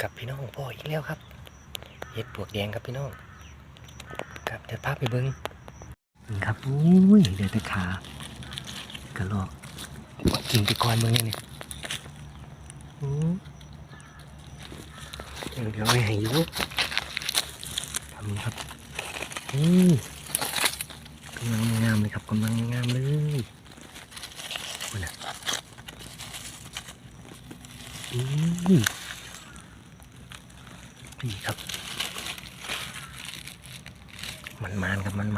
กับพี่น้องพ่ออีกแล้วครับเห็ดปวกแดงครับพี่น้องครับเดี๋ยวพาไปเบิ้งนี่ครับอุ้ยเดือดแต่ขากระลอกกินไปก่อนเบิ้งนี่เดี๋ยวไม่ให้ยุบทำนี้ครับกำลังงามเลยครับกำลังงามเลยนะนี่ครับมันครับมัน